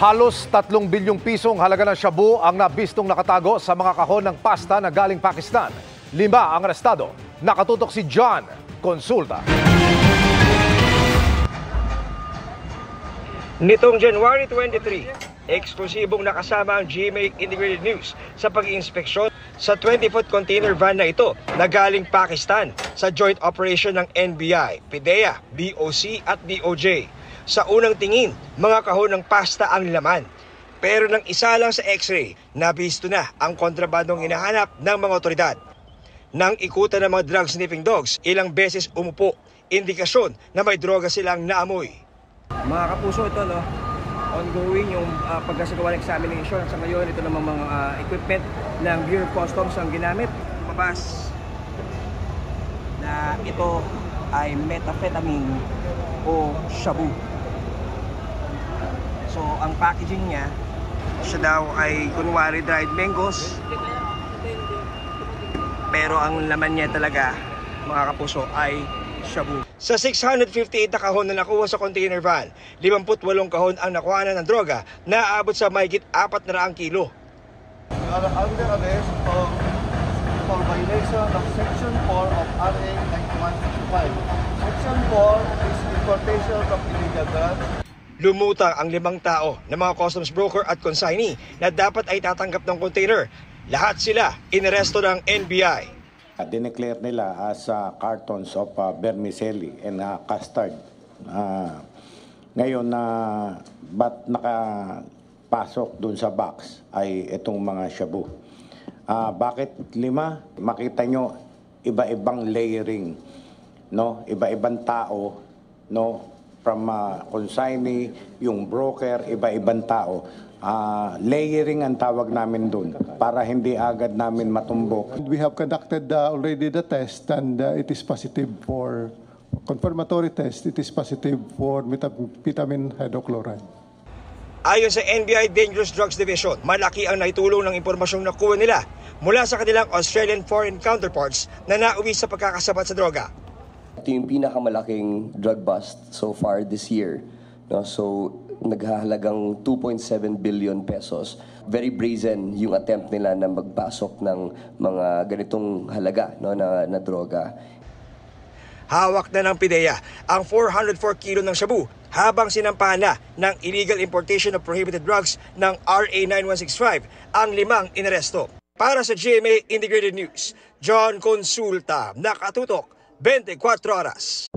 Halos 3 bilyong pisong halaga ng shabu ang nabistong nakatago sa mga kahon ng pasta na galing Pakistan. 5 ang arestado. Nakatutok si John Consulta. Nitong January 23, eksklusibong nakasama ang GMA Integrated News sa pag-iinspeksyon sa 20-foot container van na ito na galing Pakistan sa joint operation ng NBI, PIDEA, BOC at DOJ. Sa unang tingin, mga kahon ng pasta ang laman. Pero nang isa lang sa x-ray, nabisto na ang kontrabandong hinahanap ng mga otoridad. Nang ikutan ng mga drug sniffing dogs, ilang beses umupo, indikasyon na may droga silang naamoy. Mga kapuso, ito ongoing yung pagkasagawa ng examination. Sa ngayon, ito namang mga equipment ng Bureau of Customs ang ginamit. Mabas na ito ay methamphetamine o shabu. So, ang packaging niya, siya daw ay kunwari dried mangoes. Pero ang laman niya talaga, mga kapuso, ay shabu. Sa 658 na kahon na nakuha sa container van, 58 kahon ang nakuha ng droga na aabot sa mahigit 400 kilo. We are under arrest for violation of Section 4 of RA 9165. Section 4 is importation of illegal drugs. Lumutang ang 5 tao na mga customs broker at consignee na dapat ay tatanggap ng container. Lahat sila inaresto ng NBI. Dineclare nila as cartons of vermicelli and custard. Ngayon ba't nakapasok dun sa box ay itong mga shabu. Bakit 5? Makita nyo iba-ibang layering, no? Iba-ibang tao, no? From consignee, yung broker, iba-ibang tao. Layering ang tawag namin dun para hindi agad namin matumbok. We have conducted already the test and it is positive for confirmatory test. It is positive for methamphetamine hydrochloride. Ayon sa NBI Dangerous Drugs Division, malaki ang naitulong ng impormasyong nakuha nila mula sa kanilang Australian foreign counterparts na nauwi sa pagkakasabat sa droga. Ito yung pinakamalaking drug bust so far this year. No? So, naghahalagang 2.7 billion pesos. Very brazen yung attempt nila na magpasok ng mga ganitong halaga, no, na droga. Hawak na ng PIDEA ang 404 kilo ng shabu habang sinampahan na ng illegal importation of prohibited drugs ng RA 9165 ang 5 inaresto. Para sa GMA Integrated News, John Consulta, nakatutok 24 oras.